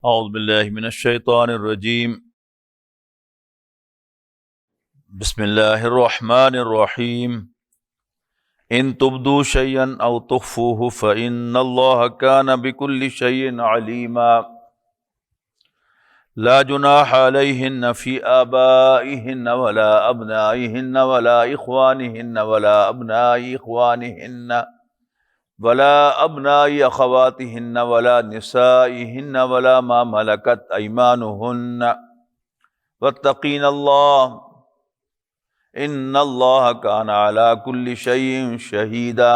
اعوذ باللہ من الشیطان الرجیم بسم اللہ الرحمن الرحیم ان تبدوا شیئا او تخفوه فإن اللہ کان بکل شیء علیما لا جناح علیہن فی آبائہن ولا ابنائہن ولا اخوانہن ولا ابناء اخوانہن ولا ابناء اخواتہن ولا نسائہن ولا ما ملکت ایمانہن واتقین اللہ ان اللہ کان علی کل شیء شہیدا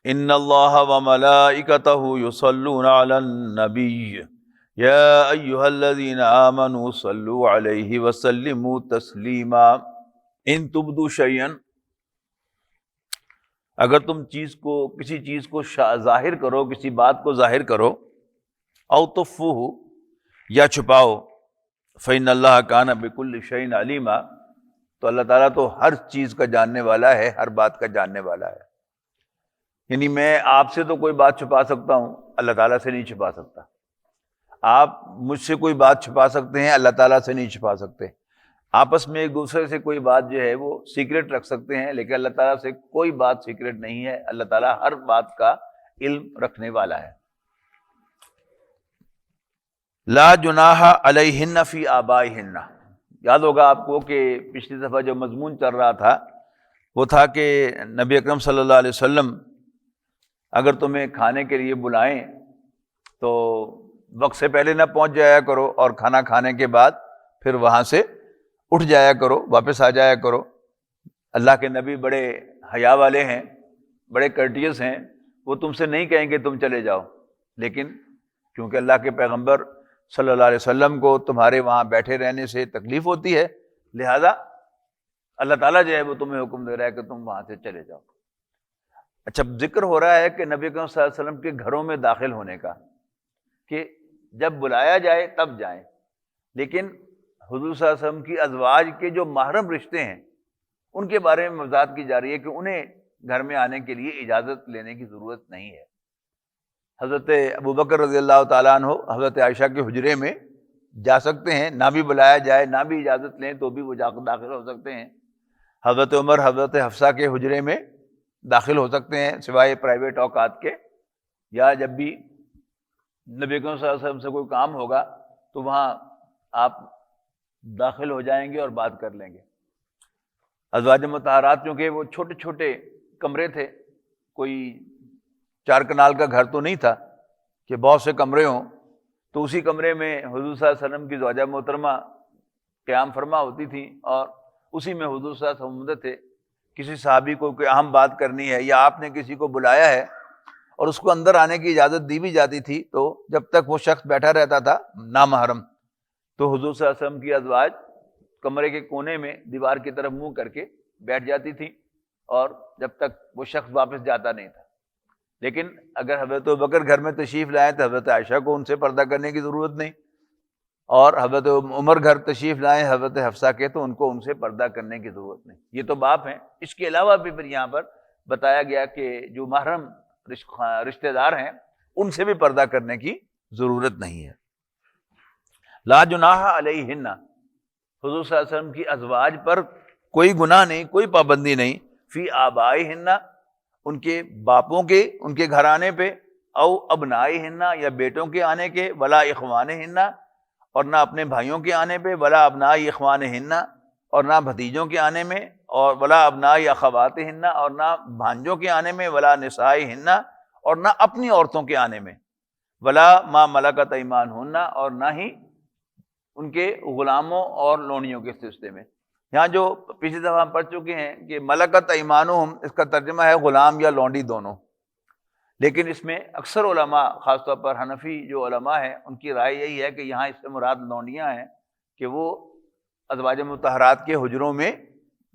ان اللہ وملائکتہ یصلون علی النبی یا ایہا الذین آمنوا صلوا علیہ وسلموا تسلیما ان تبدوا شیئا، اگر تم کسی چیز کو ظاہر کرو، کسی بات کو ظاہر کرو، او تخفوہ یا چھپاؤ، فإن اللہ کان بکل شیء علیما، تو اللہ تعالیٰ تو ہر چیز کا جاننے والا ہے، ہر بات کا جاننے والا ہے۔ یعنی میں آپ سے تو کوئی بات چھپا سکتا ہوں، اللہ تعالیٰ سے نہیں چھپا سکتا۔ آپ مجھ سے کوئی بات چھپا سکتے ہیں، اللہ تعالیٰ سے نہیں چھپا سکتے۔ آپس میں ایک دوسرے سے کوئی بات جو ہے وہ سیکرٹ رکھ سکتے ہیں، لیکن اللہ تعالیٰ سے کوئی بات سیکرٹ نہیں ہے۔ اللہ تعالیٰ ہر بات کا علم رکھنے والا ہے۔ لا جناح علیہن فی آبائہن، یاد ہوگا آپ کو کہ پچھلی دفعہ جو مضمون چل رہا تھا وہ تھا کہ نبی اکرم صلی اللہ علیہ وسلم اگر تمہیں کھانے کے لیے بلائیں تو وقت سے پہلے نہ پہنچ جایا کرو، اور کھانا کھانے کے بعد پھر وہاں سے اٹھ جایا کرو، واپس آ جایا کرو۔ اللہ کے نبی بڑے حیا والے ہیں، بڑے کرٹیس ہیں، وہ تم سے نہیں کہیں گے تم چلے جاؤ، لیکن کیونکہ اللہ کے پیغمبر صلی اللہ علیہ وسلم کو تمہارے وہاں بیٹھے رہنے سے تکلیف ہوتی ہے، لہذا اللہ تعالیٰ جو ہے وہ تمہیں حکم دے رہا ہے کہ تم وہاں سے چلے جاؤ۔ اچھا، ذکر ہو رہا ہے کہ نبی اکرم صلی اللہ علیہ وسلم کے گھروں میں داخل ہونے کا، کہ جب بلایا جائے تب جائیں، لیکن حضور صلی اللہ علیہ وسلم کی ازواج کے جو محرم رشتے ہیں ان کے بارے میں وضاحت کی جا رہی ہے کہ انہیں گھر میں آنے کے لیے اجازت لینے کی ضرورت نہیں ہے۔ حضرت ابوبکر رضی اللہ تعالیٰ عنہ حضرت عائشہ کے حجرے میں جا سکتے ہیں، نہ بھی بلایا جائے، نہ بھی اجازت لیں تو بھی وہ جا کر داخل ہو سکتے ہیں۔ حضرت عمر حضرت حفصہ کے حجرے میں داخل ہو سکتے ہیں سوائے پرائیویٹ اوقات کے، یا جب بھی نبی اکرم صلی اللہ علیہ وسلم سے کوئی کام ہوگا تو وہاں آپ داخل ہو جائیں گے اور بات کر لیں گے۔ ازواج مطہرات چونکہ وہ چھوٹے چھوٹے کمرے تھے، کوئی 4 کنال کا گھر تو نہیں تھا کہ بہت سے کمرے ہوں، تو اسی کمرے میں حضور صلی اللہ علیہ وسلم کی زوجہ محترمہ قیام فرما ہوتی تھیں، اور اسی میں حضور صلی اللہ علیہ وسلم تھے۔ کسی صحابی کو کوئی اہم بات کرنی ہے، یا آپ نے کسی کو بلایا ہے اور اس کو اندر آنے کی اجازت دی بھی جاتی تھی، تو جب تک وہ شخص بیٹھا رہتا تھا نامحرم، تو حضور صلی اللہ علیہ وسلم کی ازواج کمرے کے کونے میں دیوار کی طرف منہ کر کے بیٹھ جاتی تھی، اور جب تک وہ شخص واپس جاتا نہیں تھا۔ لیکن اگر حضرت ابوبکر گھر میں تشریف لائیں تو حضرت عائشہ کو ان سے پردہ کرنے کی ضرورت نہیں، اور حضرت عمر گھر تشریف لائیں حضرت حفصہ کے تو ان کو ان سے پردہ کرنے کی ضرورت نہیں۔ یہ تو باپ ہیں۔ اس کے علاوہ بھی پھر یہاں پر بتایا گیا کہ جو محرم رشتہ دار ہیں ان سے بھی پردہ کرنے کی ضرورت نہیں ہے۔ لا جناح علیہن، حضور صلی اللہ علیہ وسلم کی ازواج پر کوئی گناہ نہیں، کوئی پابندی نہیں، فی آبائہن، ان کے باپوں کے، ان کے گھرانے پہ، او ابنائہن، یا بیٹوں کے آنے کے، ولا اخوانہن، اور نہ اپنے بھائیوں کے آنے پہ، ولا ابناء اخوانہن، اور نہ بھتیجوں کے آنے میں، اور ولا ابناء اخواتہن، اور نہ بھانجوں کے آنے میں، ولا نسائہن، اور نہ اپنی عورتوں کے آنے میں، ولا ما ملکت ایمانہن، اور نہ ہی ان کے غلاموں اور لونیوں کے سلسلے میں۔ یہاں جو پچھلی دفعہ ہم پڑھ چکے ہیں کہ ملکت ایمانہم، اس کا ترجمہ ہے غلام یا لونڈی دونوں، لیکن اس میں اکثر علماء، خاص طور پر حنفی جو علماء ہیں، ان کی رائے یہی ہے کہ یہاں اس سے مراد لونڈیاں ہیں، کہ وہ ازواج مطہرات کے حجروں میں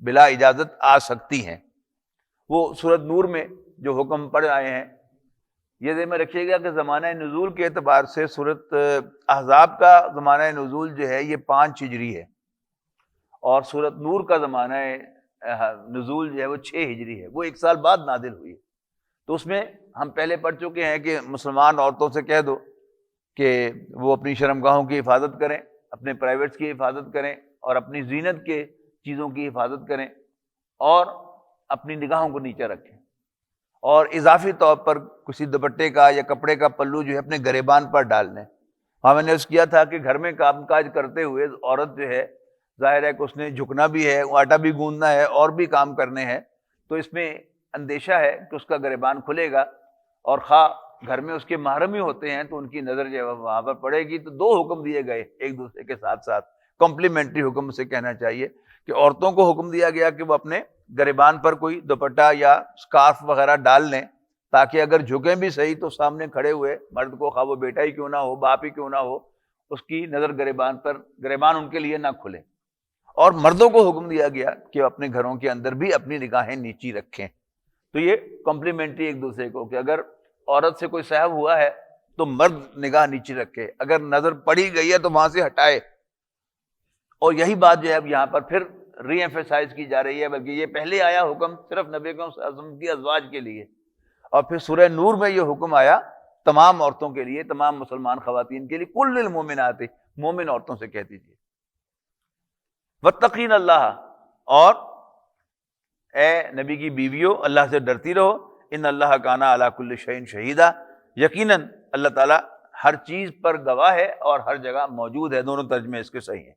بلا اجازت آ سکتی ہیں۔ وہ سورۃ نور میں جو حکم پڑھ آئے ہیں، یہ ذہن میں رکھیے گا کہ زمانہ نزول کے اعتبار سے سورۃ احزاب کا زمانہ نزول جو ہے یہ 5 ہجری ہے، اور سورۃ نور کا زمانہ نزول جو ہے وہ 6 ہجری ہے، وہ 1 سال بعد نازل ہوئی ہے۔ تو اس میں ہم پہلے پڑھ چکے ہیں کہ مسلمان عورتوں سے کہہ دو کہ وہ اپنی شرمگاہوں کی حفاظت کریں، اپنے پرائیویٹس کی حفاظت کریں، اور اپنی زینت کے چیزوں کی حفاظت کریں، اور اپنی نگاہوں کو نیچے رکھیں، اور اضافی طور پر کسی دوپٹے کا یا کپڑے کا پلو جو ہے اپنے گریبان پر ڈال لیں۔ ہاں میں نے اس کیا تھا کہ گھر میں کام کاج کرتے ہوئے عورت جو ہے ظاہر ہے کہ اس نے جھکنا بھی ہے، آٹا بھی گوندنا ہے، اور بھی کام کرنے ہیں، تو اس میں اندیشہ ہے کہ اس کا گریبان کھلے گا، اور خواہ گھر میں اس کے محرم ہی ہوتے ہیں تو ان کی نظر جو ہے وہاں پر پڑے گی۔ تو دو حکم دیے گئے ایک دوسرے کے ساتھ ساتھ، کمپلیمنٹری حکم سے کہنا چاہیے، کہ عورتوں کو حکم دیا گیا کہ وہ اپنے گریبان پر کوئی دوپٹہ یا اسکارف وغیرہ ڈال لیں، تاکہ اگر جھکیں بھی صحیح تو سامنے کھڑے ہوئے مرد کو، خواہ وہ بیٹا ہی کیوں نہ ہو، باپ ہی کیوں نہ ہو، اس کی نظر گریبان ان کے لیے نہ کھلے۔ اور مردوں کو حکم دیا گیا کہ وہ اپنے گھروں کے اندر بھی اپنی نگاہیں نیچی رکھیں۔ تو یہ کمپلیمنٹری ایک دوسرے کو، کہ اگر عورت سے کوئی سہو ہوا ہے تو مرد نگاہ نیچی رکھے، اگر نظر پڑی گئی ہے تو وہاں سے ہٹائے۔ اور یہی بات جو ہے اب یہاں پر پھر ری ایمفیسائز کی جا رہی ہے، بلکہ یہ پہلے آیا حکم صرف نبی اکرم صلی اللہ علیہ وسلم کی ازواج کے لیے، اور پھر سورہ نور میں یہ حکم آیا تمام عورتوں کے لیے، تمام مسلمان خواتین کے لیے، کل للمؤمنات، مومن عورتوں سے کہہ دیجیے واتقین اللہ، اور اے نبی کی بیویوں اللہ سے ڈرتی رہو، ان اللہ کان علی کل شیء شہیدا، یقیناً اللہ تعالیٰ ہر چیز پر گواہ ہے اور ہر جگہ موجود ہے۔ دونوں ترجمے اس کے صحیح ہیں۔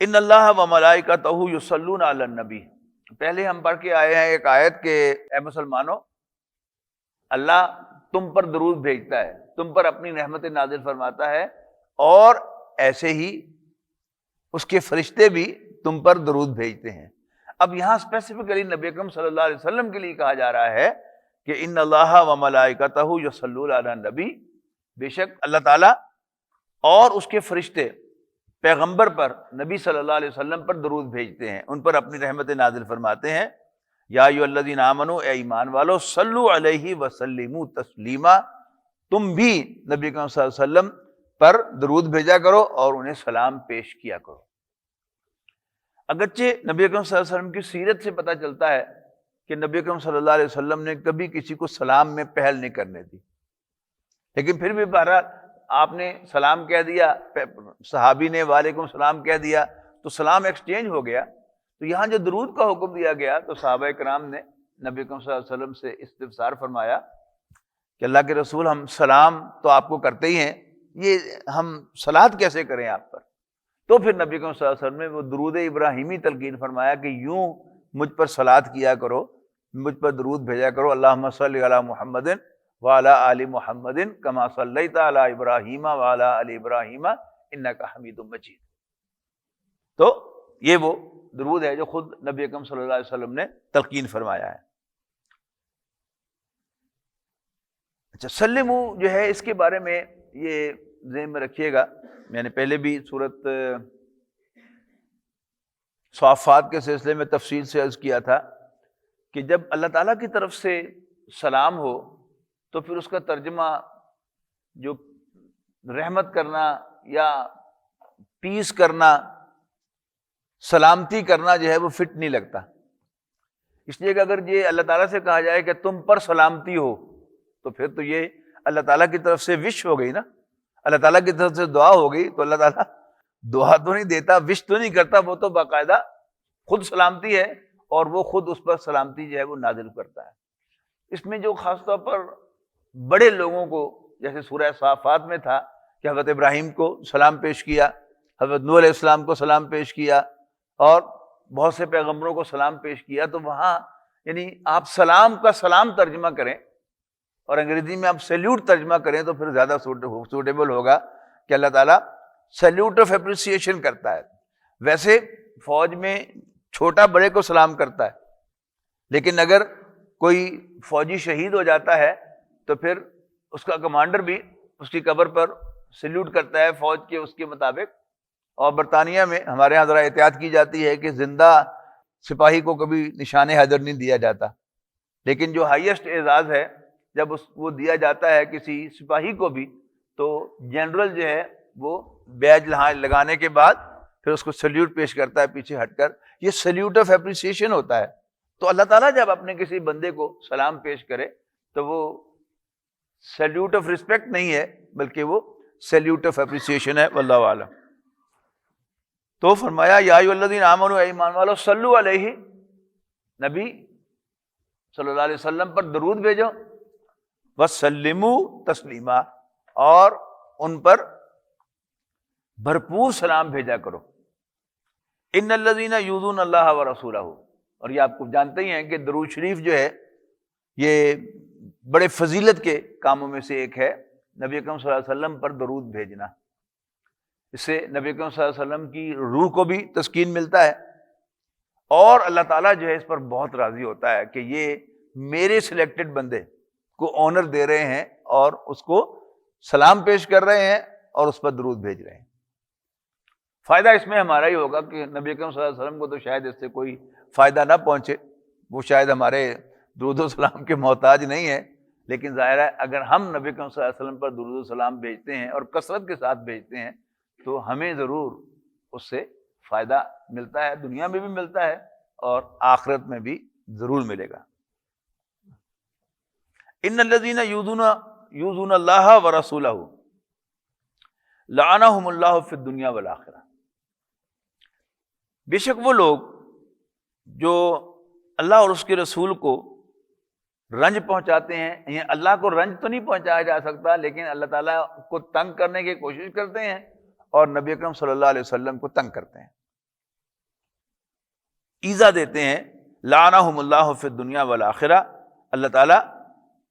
ان اللہ و ملائکتہ یصلون علی النبی، پہلے ہم پڑھ کے آئے ہیں ایک آیت کہ اے مسلمانوں، اللہ تم پر درود بھیجتا ہے، تم پر اپنی رحمت نازل فرماتا ہے، اور ایسے ہی اس کے فرشتے بھی تم پر درود بھیجتے ہیں۔ اب یہاں اسپیسیفکلی نبی اکرم صلی اللہ علیہ وسلم کے لیے کہا جا رہا ہے کہ ان اللہ و ملائکتہ یصلون علی النبی، بے شک اللہ تعالیٰ اور اس کے فرشتے پیغمبر پر، نبی صلی اللہ علیہ وسلم پر درود بھیجتے ہیں، ان پر اپنی رحمت نازل فرماتے ہیں۔ یا ایھا الذین آمنوا، اے ایمان والو، صلوا علیہ وسلموا تسلیما، تم بھی نبی اکرم صلی اللہ علیہ وسلم پر درود بھیجا کرو اور انہیں سلام پیش کیا کرو۔ اگرچہ نبی اکرم صلی اللہ علیہ وسلم کی سیرت سے پتہ چلتا ہے کہ نبی اکرم صلی اللہ علیہ وسلم نے کبھی کسی کو سلام میں پہل نہیں کرنے دی، لیکن پھر بھی بہرحال آپ نے سلام کہہ دیا، صحابی نے وعلیکم السلام کہہ دیا، تو سلام ایکسچینج ہو گیا۔ تو یہاں جو درود کا حکم دیا گیا تو صحابہ کرام نے نبی اکرم صلی اللہ علیہ وسلم سے استفسار فرمایا کہ اللہ کے رسول، ہم سلام تو آپ کو کرتے ہی ہیں، یہ ہم صلات کیسے کریں آپ پر؟ تو پھر نبی اکرم صلی اللہ علیہ وسلم نے وہ درود ابراہیمی تلقین فرمایا کہ یوں مجھ پر صلات کیا کرو، مجھ پر درود بھیجا کرو، اللہم صلی علی محمد وعلی آل محمد کما صلیت علی ابراہیم وعلی آل ابراہیم انک حمید مجید۔ تو یہ وہ درود ہے جو خود نبی اکرم صلی اللہ علیہ وسلم نے تلقین فرمایا ہے۔ اچھا، سلمو جو ہے اس کے بارے میں یہ ذہن میں رکھیے گا، میں نے پہلے بھی سورۃ صافات کے سلسلے میں تفصیل سے عرض کیا تھا کہ جب اللہ تعالیٰ کی طرف سے سلام ہو تو پھر اس کا ترجمہ جو رحمت کرنا یا پیس کرنا، سلامتی کرنا جو ہے وہ فٹ نہیں لگتا، اس لیے کہ اگر یہ اللہ تعالیٰ سے کہا جائے کہ تم پر سلامتی ہو تو پھر تو یہ اللہ تعالیٰ کی طرف سے وش ہو گئی نا، اللہ تعالیٰ کی طرف سے دعا ہو گئی، تو اللہ تعالیٰ دعا تو نہیں دیتا، وش تو نہیں کرتا، وہ تو باقاعدہ خود سلامتی ہے اور وہ خود اس پر سلامتی جو ہے وہ نازل کرتا ہے۔ اس میں جو خاص طور پر بڑے لوگوں کو، جیسے سورہ صافات میں تھا کہ حضرت ابراہیم کو سلام پیش کیا، حضرت نوح علیہ السلام کو سلام پیش کیا، اور بہت سے پیغمبروں کو سلام پیش کیا، تو وہاں یعنی آپ سلام کا سلام ترجمہ کریں اور انگریزی میں آپ سیلیوٹ ترجمہ کریں تو پھر زیادہ سوٹیبل ہوگا کہ اللہ تعالیٰ سیلیوٹ آف اپریسیشن کرتا ہے۔ ویسے فوج میں چھوٹا بڑے کو سلام کرتا ہے، لیکن اگر کوئی فوجی شہید ہو جاتا ہے تو پھر اس کا کمانڈر بھی اس کی قبر پر سیلیوٹ کرتا ہے فوج کے اس کے مطابق۔ اور برطانیہ میں ہمارے یہاں ذرا احتیاط کی جاتی ہے کہ زندہ سپاہی کو کبھی نشان حیدر نہیں دیا جاتا، لیکن جو ہائیسٹ اعزاز ہے جب وہ دیا جاتا ہے کسی سپاہی کو بھی، تو جنرل جو ہے وہ بیج لگانے کے بعد پھر اس کو سیلیوٹ پیش کرتا ہے پیچھے ہٹ کر، یہ سیلیوٹ آف اپریسیشن ہوتا ہے۔ تو اللہ تعالیٰ جب اپنے کسی بندے کو سلام پیش کرے تو وہ سیلیوٹ آف ریسپیکٹ نہیں ہے بلکہ وہ سیلیوٹ آف اپریسیشن ہے، واللہ اعلم۔ تو فرمایا یا ایھا الذین آمنوا، اے ایمان والو، صلو علیہ، نبی صلی اللہ علیہ وسلم پر درود بھیجو، وسلموا تسلیما، اور ان پر بھرپور سلام بھیجا کرو۔ ان الذین یؤذون اللہ ورسولہ، اور یہ آپ کو جانتے ہی ہیں کہ درود شریف جو ہے یہ بڑے فضیلت کے کاموں میں سے ایک ہے، نبی اکرم صلی اللہ علیہ وسلم پر درود بھیجنا۔ اس سے نبی اکرم صلی اللہ علیہ وسلم کی روح کو بھی تسکین ملتا ہے، اور اللہ تعالیٰ جو ہے اس پر بہت راضی ہوتا ہے کہ یہ میرے سلیکٹڈ بندے کو آنر دے رہے ہیں اور اس کو سلام پیش کر رہے ہیں اور اس پر درود بھیج رہے ہیں۔ فائدہ اس میں ہمارا ہی ہوگا کہ نبی اکرم صلی اللہ علیہ وسلم کو تو شاید اس سے کوئی فائدہ نہ پہنچے، وہ شاید ہمارے درود و سلام کے محتاج نہیں ہے، لیکن ظاہر ہے اگر ہم نبی اکرم صلی اللہ علیہ وسلم پر درود و سلام بھیجتے ہیں اور کثرت کے ساتھ بھیجتے ہیں تو ہمیں ضرور اس سے فائدہ ملتا ہے، دنیا میں بھی ملتا ہے اور آخرت میں بھی ضرور ملے گا۔ ان الذین یؤذون اللہ ورسولہ لعنہم اللہ فی الدنیا والآخرہ، بے شک وہ لوگ جو اللہ اور اس کے رسول کو رنج پہنچاتے ہیں، یعنی اللہ کو رنج تو نہیں پہنچایا جا سکتا لیکن اللہ تعالیٰ کو تنگ کرنے کی کوشش کرتے ہیں اور نبی اکرم صلی اللہ علیہ وسلم کو تنگ کرتے ہیں، ایذا دیتے ہیں، لعنہم اللہ فی الدنیا والآخرہ، اللہ تعالیٰ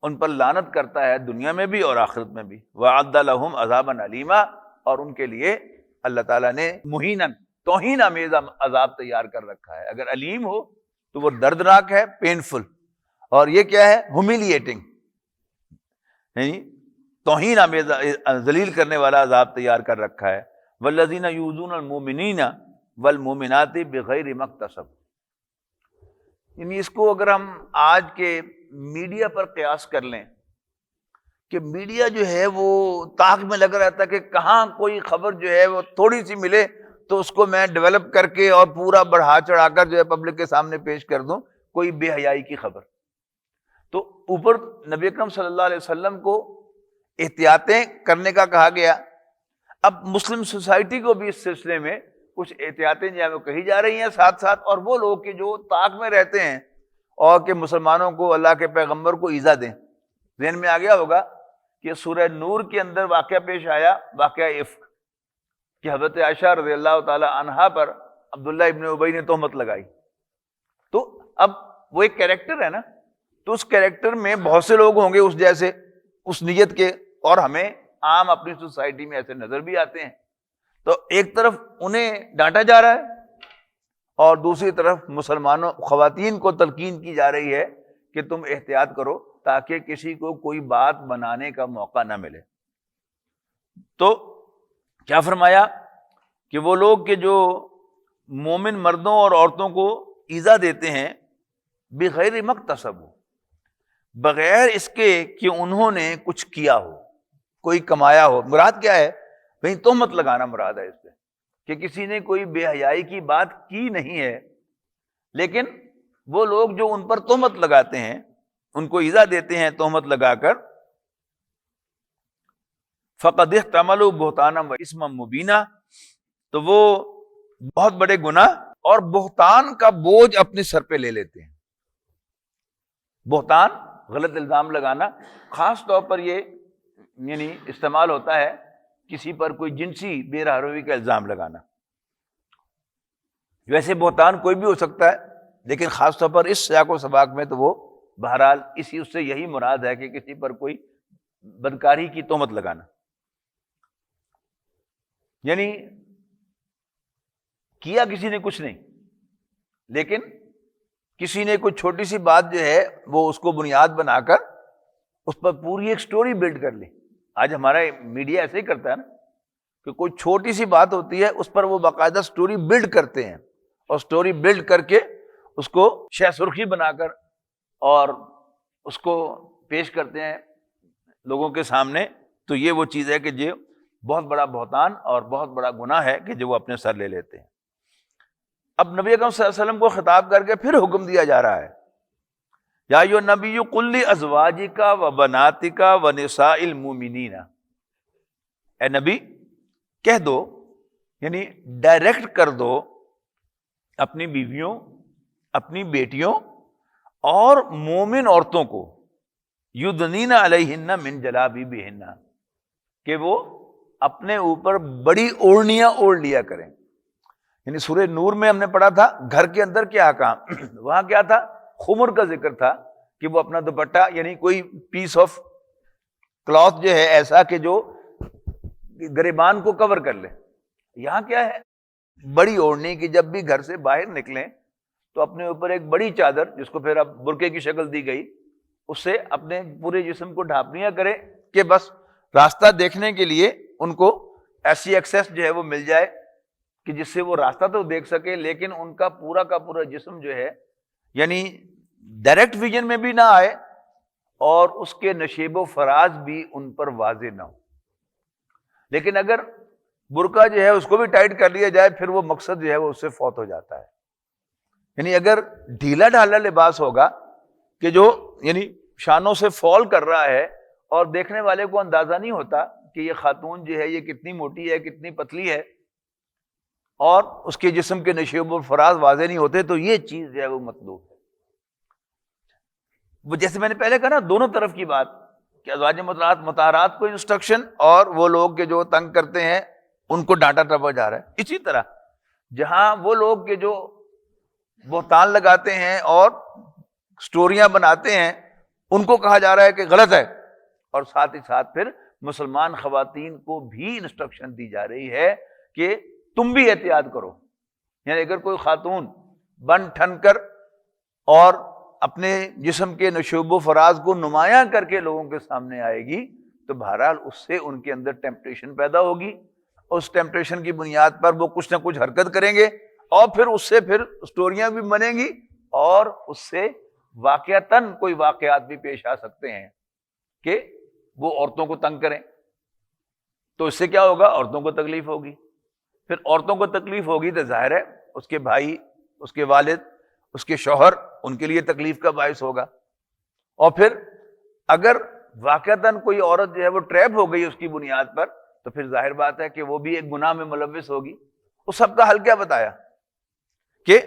ان پر لعنت کرتا ہے دنیا میں بھی اور آخرت میں بھی، وَأَعَدَّ لَهُمْ عَذَابًا عَلِيمًا، اور ان کے لیے اللہ تعالیٰ نے مہیناً توہین آمیز عذاب تیار کر رکھا ہے۔ اگر علیم ہو تو وہ دردناک ہے، پینفل، اور یہ کیا ہے؟ ہیوملیٹنگ، یعنی توہین آمیز، ذلیل کرنے والا عذاب تیار کر رکھا ہے۔ والذین یؤذون المؤمنین والمؤمنات بغیر ما اکتسبوا، یعنی اس کو اگر ہم آج کے میڈیا پر قیاس کر لیں کہ میڈیا جو ہے وہ تاک میں لگا رہتا ہے کہ کہاں کوئی خبر جو ہے وہ تھوڑی سی ملے تو اس کو میں ڈیولپ کر کے اور پورا بڑھا چڑھا کر جو ہے پبلک کے سامنے پیش کر دوں، کوئی بے حیائی کی خبر۔ تو اوپر نبی اکرم صلی اللہ علیہ وسلم کو احتیاطیں کرنے کا کہا گیا، اب مسلم سوسائٹی کو بھی اس سلسلے میں کچھ احتیاطیں جو ہے وہ کہی جا رہی ہیں ساتھ ساتھ، اور وہ لوگ کہ جو طاق میں رہتے ہیں اور کہ مسلمانوں کو، اللہ کے پیغمبر کو ایذا دیں۔ ذہن میں آ گیا ہوگا کہ سورہ نور کے اندر واقعہ پیش آیا، واقعہ افک، کہ حضرت عائشہ رضی اللہ تعالی عنہا پر عبداللہ ابن ابی نے تہمت لگائی۔ تو اب وہ ایک کیریکٹر ہے نا، تو اس کیریکٹر میں بہت سے لوگ ہوں گے اس جیسے، اس نیت کے، اور ہمیں عام اپنی سوسائٹی میں ایسے نظر بھی آتے ہیں۔ تو ایک طرف انہیں ڈانٹا جا رہا ہے اور دوسری طرف مسلمانوں، خواتین کو تلقین کی جا رہی ہے کہ تم احتیاط کرو تاکہ کسی کو کوئی بات بنانے کا موقع نہ ملے۔ تو کیا فرمایا کہ وہ لوگ کہ جو مومن مردوں اور عورتوں کو ایذا دیتے ہیں بغیر ما اکتسبوا، بغیر اس کے کہ انہوں نے کچھ کیا ہو، کوئی کمایا ہو۔ مراد کیا ہے؟ کہیں تہمت لگانا مراد ہے اس سے، کہ کسی نے کوئی بے حیائی کی بات کی نہیں ہے، لیکن وہ لوگ جو ان پر تہمت لگاتے ہیں، ان کو ایذا دیتے ہیں تہمت لگا کر، فقد احتملوا بہتانا و اسما مبینا، تو وہ بہت بڑے گناہ اور بہتان کا بوجھ اپنے سر پہ لے لیتے ہیں۔ بہتان، غلط الزام لگانا، خاص طور پر یہ یعنی استعمال ہوتا ہے کسی پر کوئی جنسی بے رہروی کا الزام لگانا۔ ویسے بہتان کوئی بھی ہو سکتا ہے لیکن خاص طور پر اس سیاق و سباق میں تو وہ بہرحال اس سے یہی مراد ہے کہ کسی پر کوئی بدکاری کی تہمت لگانا، یعنی کیا کسی نے کچھ نہیں، لیکن کسی نے کوئی چھوٹی سی بات جو ہے وہ اس کو بنیاد بنا کر اس پر پوری ایک سٹوری بلڈ کر لی۔ آج ہمارا میڈیا ایسے ہی کرتا ہے نا کہ کوئی چھوٹی سی بات ہوتی ہے اس پر وہ باقاعدہ سٹوری بلڈ کرتے ہیں، اور سٹوری بلڈ کر کے اس کو شہ سرخی بنا کر اور اس کو پیش کرتے ہیں لوگوں کے سامنے۔ تو یہ وہ چیز ہے کہ جو بہت بڑا بہتان اور بہت بڑا گناہ ہے کہ جو وہ اپنے سر لے لیتے ہیں۔ اب نبی اکرم صلی اللہ علیہ وسلم کو خطاب کر کے پھر حکم دیا جا رہا ہے یا ایھا النبی قل لازواجک و بناتک و نساء المؤمنین، اے نبی کہہ دو، یعنی ڈائریکٹ کر دو اپنی بیویوں، اپنی بیٹیوں اور مومن عورتوں کو، یدنین علیہن من جلابیبہن، کہ وہ اپنے اوپر بڑی اوڑھنیاں اوڑھ لیا کریں۔ یعنی سورہ نور میں ہم نے پڑھا تھا گھر کے اندر کیا کام، وہاں کیا تھا، خمر کا ذکر تھا کہ وہ اپنا دوپٹہ یعنی کوئی پیس آف کلاتھ جو ہے ایسا کہ جو گریبان کو کور کر لے۔ یہاں کیا ہے، بڑی اوڑھنی کی جب بھی گھر سے باہر نکلیں تو اپنے اوپر ایک بڑی چادر، جس کو پھر اب برقعے کی شکل دی گئی، اس سے اپنے پورے جسم کو ڈھانپنیاں کریں کہ بس راستہ دیکھنے کے لیے ان کو ایسی ایکسیس جو ہے وہ مل جائے کہ جس سے وہ راستہ تو دیکھ سکے، لیکن ان کا پورا جسم جو ہے یعنی ڈائریکٹ ویژن میں بھی نہ آئے اور اس کے نشیب و فراز بھی ان پر واضح نہ ہو۔ لیکن اگر برقع جو ہے اس کو بھی ٹائٹ کر لیا جائے پھر وہ مقصد جو ہے وہ اس سے فوت ہو جاتا ہے۔ یعنی اگر ڈھیلا ڈھالا لباس ہوگا کہ جو یعنی شانوں سے فال کر رہا ہے اور دیکھنے والے کو اندازہ نہیں ہوتا کہ یہ خاتون جو ہے یہ کتنی موٹی ہے، کتنی پتلی ہے، اور اس کے جسم کے نشیب و فراز واضح نہیں ہوتے، تو یہ چیز جو ہے وہ مطلوب ہے۔ وہ جیسے میں نے پہلے کہا نا، دونوں طرف کی بات کہ ازواج مطہرات کو انسٹرکشن اور وہ لوگ کہ جو تنگ کرتے ہیں ان کو ڈانٹا ٹپا جا رہا ہے۔ اسی طرح جہاں وہ لوگ کہ جو بہتان لگاتے ہیں اور سٹوریاں بناتے ہیں ان کو کہا جا رہا ہے کہ غلط ہے، اور ساتھ ہی ساتھ پھر مسلمان خواتین کو بھی انسٹرکشن دی جا رہی ہے کہ تم بھی احتیاط کرو۔ یعنی اگر کوئی خاتون بن ٹھن کر اور اپنے جسم کے نشوب و فراز کو نمایاں کر کے لوگوں کے سامنے آئے گی تو بہرحال اس سے ان کے اندر ٹیمپٹیشن پیدا ہوگی، اس ٹیمپٹیشن کی بنیاد پر وہ کچھ نہ کچھ حرکت کریں گے، اور پھر اس سے پھر سٹوریاں بھی بنیں گی، اور اس سے واقعتاً کوئی واقعات بھی پیش آ سکتے ہیں کہ وہ عورتوں کو تنگ کریں۔ تو اس سے کیا ہوگا، عورتوں کو تکلیف ہوگی، پھر عورتوں کو تکلیف ہوگی تو ظاہر ہے اس کے بھائی، اس کے والد، اس کے شوہر، ان کے لیے تکلیف کا باعث ہوگا۔ اور پھر اگر واقعتاً کوئی عورت جو ہے وہ ٹریپ ہو گئی اس کی بنیاد پر، تو پھر ظاہر بات ہے کہ وہ بھی ایک گناہ میں ملوث ہوگی۔ اس سب کا حل کیا بتایا کہ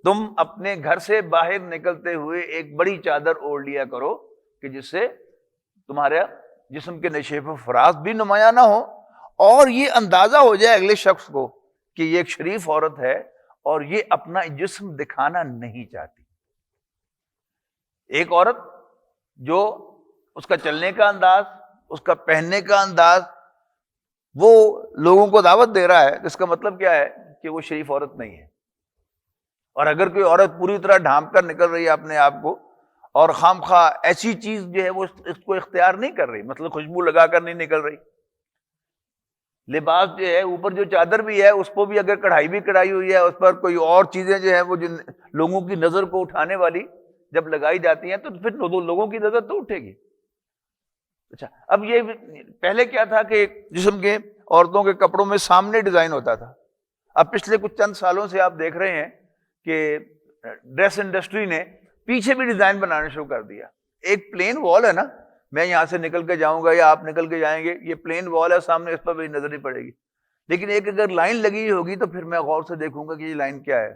تم اپنے گھر سے باہر نکلتے ہوئے ایک بڑی چادر اوڑھ لیا کرو کہ جس سے تمہارے جسم کے نشیب و فراز بھی نمایاں نہ ہو، اور یہ اندازہ ہو جائے اگلے شخص کو کہ یہ ایک شریف عورت ہے اور یہ اپنا جسم دکھانا نہیں چاہتی۔ ایک عورت جو اس کا چلنے کا انداز، اس کا پہننے کا انداز وہ لوگوں کو دعوت دے رہا ہے، اس کا مطلب کیا ہے کہ وہ شریف عورت نہیں ہے۔ اور اگر کوئی عورت پوری طرح ڈھانپ کر نکل رہی ہے اپنے آپ کو اور خام خواہ ایسی چیز جو ہے وہ اس کو اختیار نہیں کر رہی، مطلب خوشبو لگا کر نہیں نکل رہی، لباس جو ہے اوپر جو چادر بھی ہے اس کو بھی اگر کڑھائی بھی کڑھائی ہوئی ہے، اس پر کوئی اور چیزیں جو ہیں وہ جن لوگوں کی نظر کو اٹھانے والی جب لگائی جاتی ہیں تو پھر لوگوں کی نظر تو اٹھے گی۔ اچھا، اب یہ پہلے کیا تھا کہ جسم کے عورتوں کے کپڑوں میں سامنے ڈیزائن ہوتا تھا، اب پچھلے کچھ چند سالوں سے آپ دیکھ رہے ہیں کہ ڈریس انڈسٹری نے پیچھے بھی ڈیزائن بنانا شروع کر دیا۔ ایک پلین وال ہے نا، میں یہاں سے نکل کے جاؤں گا یا آپ نکل کے جائیں گے، یہ پلین وال ہے سامنے، اس پر میری نظر نہیں پڑے گی، لیکن ایک اگر لائن لگی ہوگی تو پھر میں غور سے دیکھوں گا کہ یہ لائن کیا ہے،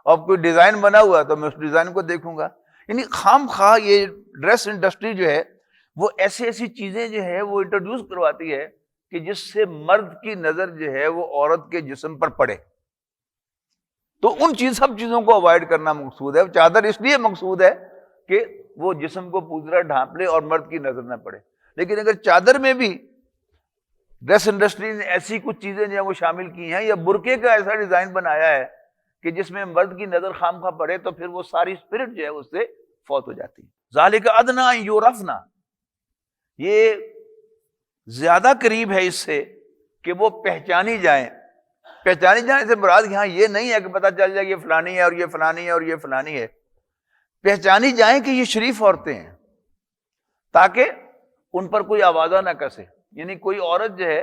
اور کوئی ڈیزائن بنا ہوا ہے تو میں اس ڈیزائن کو دیکھوں گا۔ یعنی خام خواہ یہ ڈریس انڈسٹری جو ہے وہ ایسی چیزیں جو ہے وہ انٹروڈیوس کرواتی ہے کہ جس سے مرد کی نظر جو ہے وہ عورت کے جسم پر پڑے۔ تو ان سب چیزوں کو اوائڈ کرنا مقصود ہے۔ چادر اس لیے مقصود ہے کہ وہ جسم کو پوری طرح ڈھانپ لے اور مرد کی نظر نہ پڑے، لیکن اگر چادر میں بھی ڈریس انڈسٹری نے ایسی کچھ چیزیں جو ہے وہ شامل کی ہیں یا برقعے کا ایسا ڈیزائن بنایا ہے کہ جس میں مرد کی نظر خام خواہ پڑے تو پھر وہ ساری اسپرٹ جو ہے اس سے فوت ہو جاتی ہے۔ ذالک ادنی ان یعرفن، یہ زیادہ قریب ہے اس سے کہ وہ پہچانی جائیں۔ پہچانی جائیں سے مراد یہاں یہ نہیں ہے کہ پتہ چل جائے یہ فلانی ہے اور یہ فلانی ہے اور یہ فلانی ہے، پہچانی جائیں کہ یہ شریف عورتیں ہیں، تاکہ ان پر کوئی آوازہ نہ کسے۔ یعنی کوئی عورت جو ہے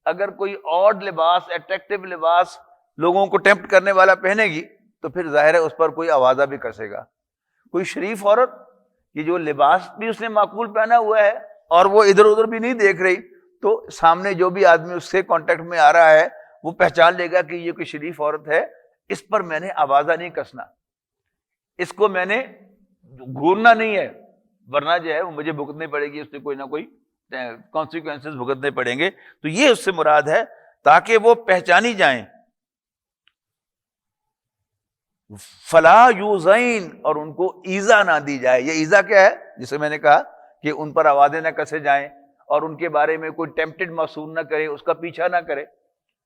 اگر کوئی آڈ لباس، اٹریکٹیو لباس لوگوں کو ٹیمپٹ کرنے والا پہنے گی تو پھر ظاہر ہے اس پر کوئی آوازہ بھی کسے گا۔ کوئی شریف عورت کہ جو لباس بھی اس نے معقول پہنا ہوا ہے اور وہ ادھر ادھر بھی نہیں دیکھ رہی، تو سامنے جو بھی آدمی اس سے کانٹیکٹ میں آ رہا ہے وہ پہچان لے گا کہ یہ کوئی شریف عورت ہے، اس پر میں نے آوازہ نہیں کسنا، اس کو میں نے گھورنا نہیں ہے، ورنہ جو ہے وہ مجھے بھگتنی پڑے گی، اس سے کوئی نہ کوئی کانسیکوینسز بھگتنے پڑیں گے۔ تو یہ اس سے مراد ہے تاکہ وہ پہچانی جائیں۔ فلا یوزین، اور ان کو ایذا نہ دی جائے۔ یہ ایذا کیا ہے؟ جسے میں نے کہا کہ ان پر آوازیں نہ کسے جائیں اور ان کے بارے میں کوئی ٹیمپٹڈ محسوس نہ کرے، اس کا پیچھا نہ کرے۔